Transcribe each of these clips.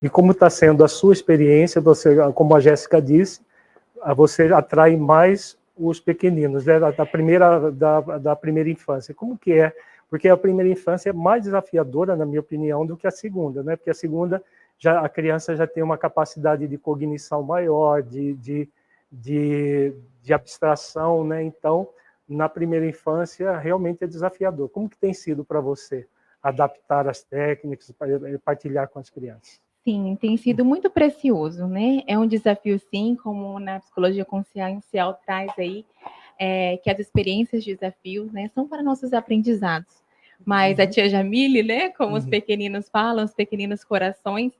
E como está sendo a sua experiência, você, como a Jéssica disse, você atrai mais os pequeninos, né, da primeira infância. Como que é? Porque a primeira infância é mais desafiadora, na minha opinião, do que a segunda, né? Porque a segunda, a criança já tem uma capacidade de cognição maior, de abstração, né? Então, na primeira infância, realmente é desafiador. Como que tem sido para você adaptar as técnicas, partilhar com as crianças? Sim, tem sido muito precioso, né? É um desafio, sim, como na psicologia consciencial traz aí, que as experiências de desafios, né, são para nossos aprendizados. Mas a tia Jamile, né, como os pequeninos falam, os pequeninos corações,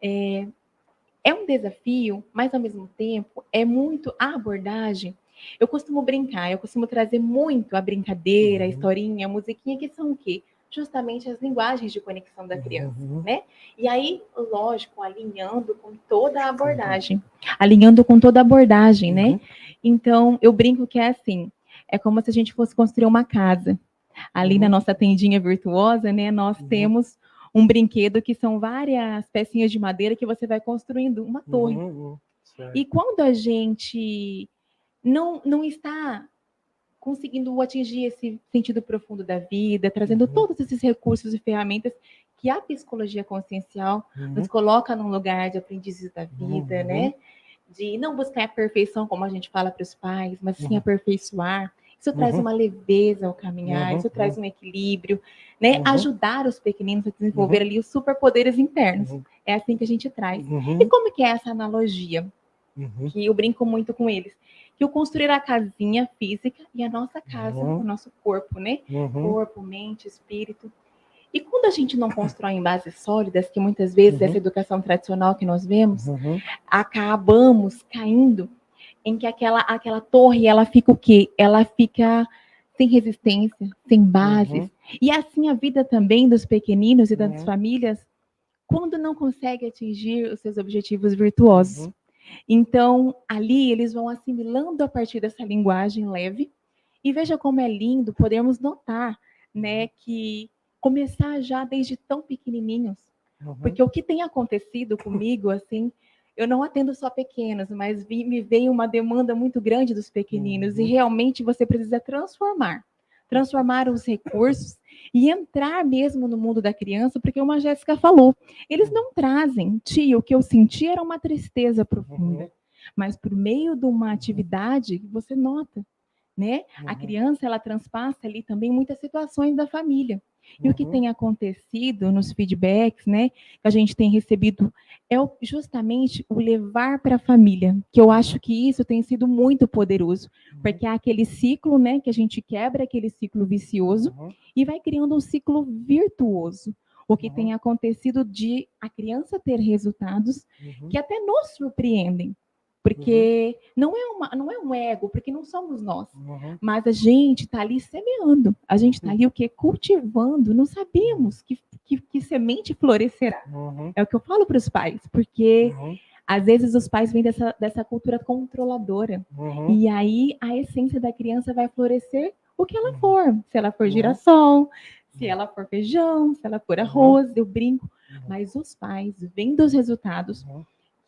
é um desafio, mas ao mesmo tempo é muito a abordagem. Eu costumo brincar, eu costumo trazer muito a brincadeira, a historinha, a musiquinha, que são o quê? Justamente as linguagens de conexão da criança, né? E aí, lógico, alinhando com toda a abordagem. Alinhando com toda a abordagem, né? Então, eu brinco que é assim, é como se a gente fosse construir uma casa. Ali na nossa tendinha virtuosa, né, nós temos um brinquedo que são várias pecinhas de madeira que você vai construindo uma torre. E quando a gente não está conseguindo atingir esse sentido profundo da vida, trazendo todos esses recursos e ferramentas que a psicologia consciencial nos coloca num lugar de aprendizes da vida, né? De não buscar a perfeição, como a gente fala para os pais, mas sim aperfeiçoar. Isso traz uma leveza ao caminhar, isso traz um equilíbrio, né? Ajudar os pequeninos a desenvolver ali os superpoderes internos. É assim que a gente traz. E como que é essa analogia? Que eu brinco muito com eles. Que eu construir a casinha física e a nossa casa, o nosso corpo, né? Corpo, mente, espírito. E quando a gente não constrói em bases sólidas, que muitas vezes essa educação tradicional que nós vemos, acabamos caindo em que aquela torre, ela fica o quê? Ela fica sem resistência, sem bases. E assim a vida também dos pequeninos e das famílias, quando não consegue atingir os seus objetivos virtuosos. Então, ali eles vão assimilando a partir dessa linguagem leve. E veja como é lindo podermos notar, né, que começar já desde tão pequenininhos. Porque o que tem acontecido comigo, assim, eu não atendo só pequenos, mas me veio uma demanda muito grande dos pequeninos. E realmente você precisa transformar os recursos e entrar mesmo no mundo da criança, porque como a Jéssica falou, eles não trazem, tia, o que eu senti era uma tristeza profunda, mas por meio de uma atividade, você nota, né? A criança, ela transpassa ali também muitas situações da família. E o que tem acontecido nos feedbacks, né, que a gente tem recebido, é justamente o levar para a família, que eu acho que isso tem sido muito poderoso, porque é aquele ciclo, né, que a gente quebra aquele ciclo vicioso e vai criando um ciclo virtuoso. O que tem acontecido de a criança ter resultados que até nos surpreendem, porque não é um ego, porque não somos nós, mas a gente está ali semeando, a gente está ali o quê? Cultivando, não sabíamos que semente florescerá. É o que eu falo para os pais, porque às vezes os pais vêm dessa cultura controladora, e aí a essência da criança vai florescer o que ela for, se ela for girassol, se ela for feijão, se ela for arroz, eu brinco, mas os pais, vendo os resultados,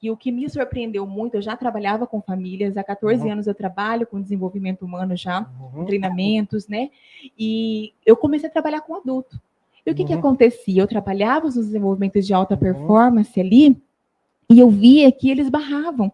e o que me surpreendeu muito, eu já trabalhava com famílias, há 14 anos eu trabalho com desenvolvimento humano já, treinamentos, né? E eu comecei a trabalhar com adulto. E o que acontecia? Eu trabalhava nos desenvolvimentos de alta performance ali, e eu via que eles barravam.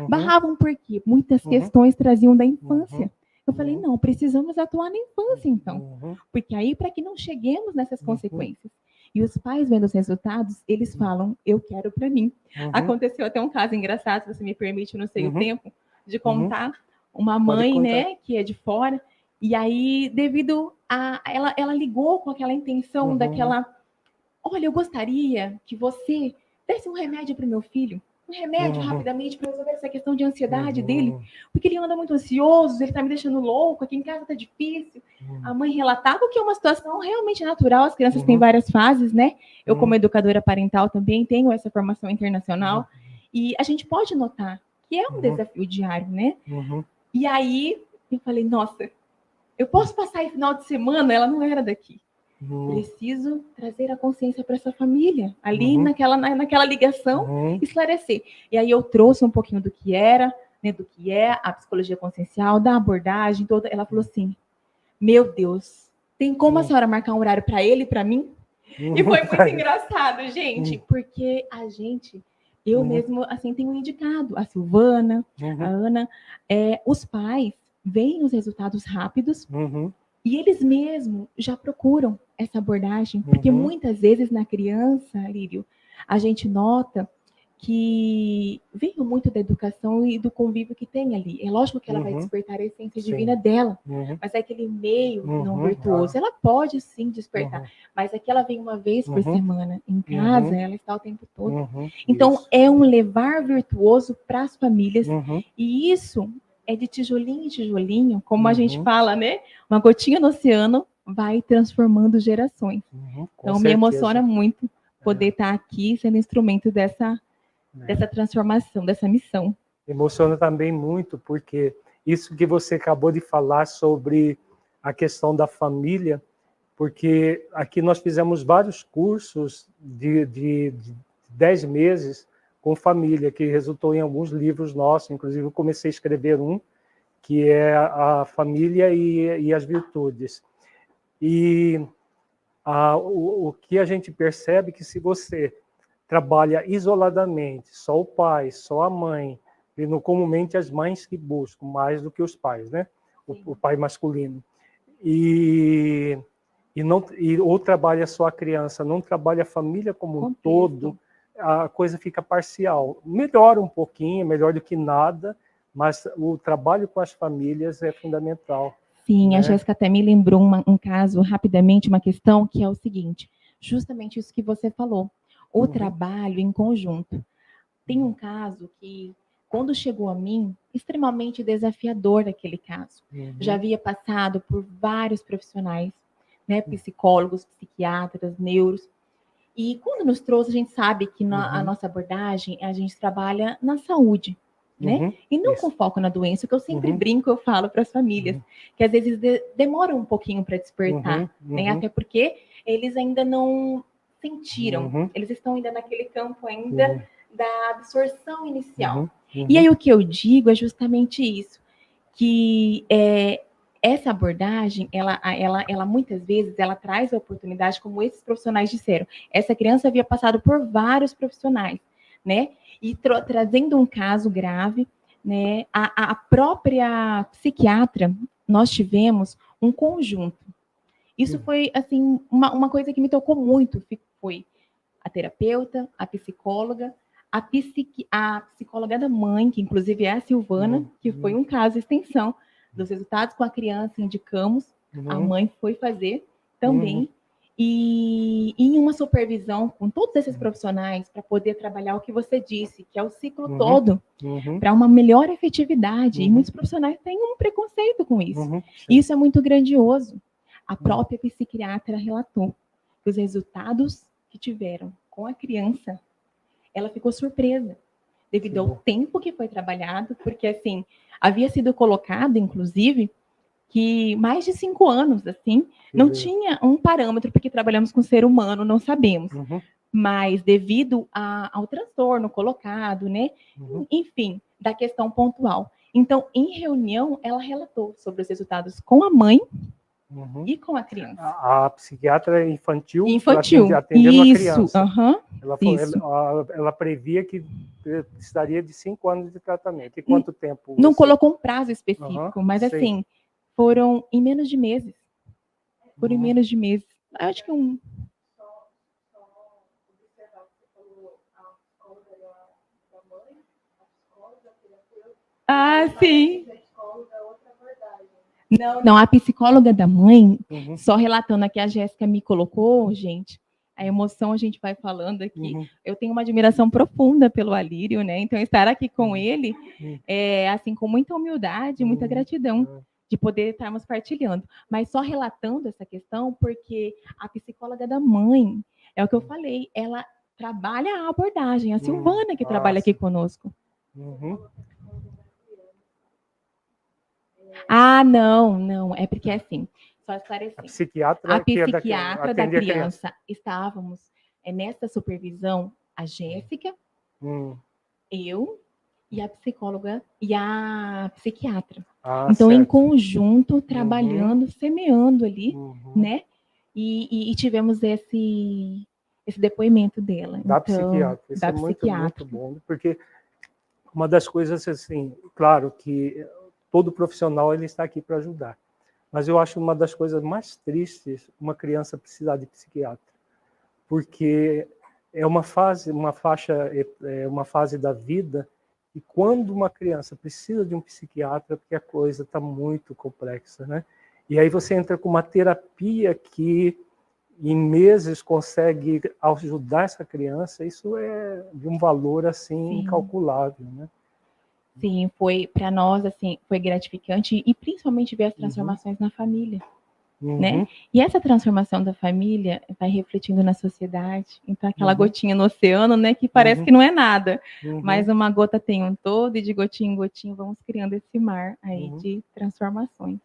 Barravam por quê? Muitas questões traziam da infância. Eu falei, não, precisamos atuar na infância, então. Porque aí, para que não cheguemos nessas consequências. E os pais, vendo os resultados, eles falam, eu quero para mim. Aconteceu até um caso engraçado, se você me permite, não sei o tempo, de contar. Uma mãe, né, que é de fora, e aí, devido a... Ela ligou com aquela intenção daquela... Olha, eu gostaria que você desse um remédio para o meu filho. Um remédio rapidamente para resolver essa questão de ansiedade dele. Porque ele anda muito ansioso, ele está me deixando louco, aqui em casa está difícil. A mãe relatava que é uma situação realmente natural, as crianças têm várias fases, né? Eu, como educadora parental, também tenho essa formação internacional. E a gente pode notar que é um desafio diário, né? E aí, eu falei, nossa, eu posso passar esse final de semana? Ela não era daqui. Preciso trazer a consciência para essa família, ali naquela ligação, esclarecer. E aí eu trouxe um pouquinho do que era, né, do que é a psicologia consciencial, da abordagem toda. Ela falou assim, meu Deus, tem como a senhora marcar um horário para ele e para mim? E foi muito engraçado, gente, porque eu mesmo, assim, tenho indicado, a Silvana, a Ana, os pais veem os resultados rápidos e eles mesmos já procuram essa abordagem, porque muitas vezes na criança, Lírio, a gente nota que veio muito da educação e do convívio que tem ali. É lógico que ela vai despertar a essência divina dela, mas é aquele meio não virtuoso. Ela pode sim despertar, mas aqui ela vem uma vez por semana. Em casa, ela está o tempo todo. Então, é um levar virtuoso para as famílias, e isso é de tijolinho em tijolinho, como a gente fala, né? Uma gotinha no oceano vai transformando gerações. Então, me emociona muito poder estar aqui sendo instrumento dessa transformação, dessa missão. Emociona também muito, porque isso que você acabou de falar sobre a questão da família, porque aqui nós fizemos vários cursos de 10 meses com família, que resultou em alguns livros nossos, inclusive eu comecei a escrever um, que é a família e as virtudes. E o que a gente percebe é que se você trabalha isoladamente, só o pai, só a mãe, e comumente as mães que buscam mais do que os pais, né? O pai masculino. Ou trabalha só a criança, não trabalha a família como um todo, a coisa fica parcial. Melhora um pouquinho, melhor do que nada, mas o trabalho com as famílias é fundamental. Sim, né? A Jéssica até me lembrou um caso, rapidamente, uma questão, que é o seguinte, justamente isso que você falou, o trabalho em conjunto. Tem um caso que, quando chegou a mim, extremamente desafiador aquele caso. Já havia passado por vários profissionais, né, psicólogos, psiquiatras, neuros, e quando nos trouxe, a gente sabe que a nossa abordagem, a gente trabalha na saúde, né? E não com foco na doença, que eu sempre brinco, eu falo para as famílias, que às vezes demoram um pouquinho para despertar, né? Até porque eles ainda não sentiram, eles estão ainda naquele campo ainda da absorção inicial. E aí o que eu digo é justamente isso, que essa abordagem, ela muitas vezes, ela traz a oportunidade, como esses profissionais disseram. Essa criança havia passado por vários profissionais, né? E trazendo um caso grave, né? A própria psiquiatra, nós tivemos um conjunto. Isso foi, assim, uma coisa que me tocou muito, foi a terapeuta, a psicóloga, a psicóloga da mãe, que inclusive é a Silvana, que foi um caso de extensão dos resultados com a criança, indicamos, a mãe foi fazer também, e em uma supervisão com todos esses profissionais, para poder trabalhar o que você disse, que é o ciclo todo, para uma melhor efetividade, e muitos profissionais têm um preconceito com isso. Isso é muito grandioso. A própria psiquiatra relatou que os resultados que tiveram com a criança, ela ficou surpresa, devido ao tempo que foi trabalhado, porque, assim, havia sido colocado, inclusive, que mais de 5 anos, assim, não tinha um parâmetro, porque trabalhamos com ser humano, não sabemos. Mas devido ao transtorno colocado, né? Enfim, da questão pontual. Então, em reunião, ela relatou sobre os resultados com a mãe e com a criança. A psiquiatra infantil atendendo a criança. Ela previa que precisaria de 5 anos de tratamento. E quanto tempo? Não colocou um prazo específico, mas assim, foram em menos de meses. Foram em menos de meses. Eu acho que sim. Não, a psicóloga da mãe, só relatando aqui, a Jéssica me colocou, gente, a emoção a gente vai falando aqui. Eu tenho uma admiração profunda pelo Alírio, né? Então, estar aqui com ele é, assim, com muita humildade, muita gratidão de poder estarmos partilhando. Mas só relatando essa questão, porque a psicóloga da mãe, é o que eu falei, ela trabalha a abordagem, a Silvana que trabalha aqui conosco. Ah, não, é porque assim, só A esclarecendo. psiquiatra, A que é psiquiatra da atende a criança, estávamos nessa supervisão, a Jéssica, eu e a psicóloga e a psiquiatra. Ah, então, em certo. conjunto, trabalhando, semeando ali, né? E tivemos esse depoimento dela. Da então, psiquiatra. Isso da é muito psiquiatra. bom, porque uma das coisas, assim, claro que todo profissional ele está aqui para ajudar, mas eu acho uma das coisas mais tristes uma criança precisar de psiquiatra, porque é uma fase da vida, e quando uma criança precisa de um psiquiatra, porque a coisa está muito complexa, né? E aí você entra com uma terapia que em meses consegue ajudar essa criança, isso é de um valor assim incalculável, né? Sim, foi para nós assim, foi gratificante e principalmente ver as transformações na família, né? E essa transformação da família vai refletindo na sociedade. Então aquela gotinha no oceano, né, que parece que não é nada, mas uma gota tem um todo e de gotinha em gotinha vamos criando esse mar aí de transformações.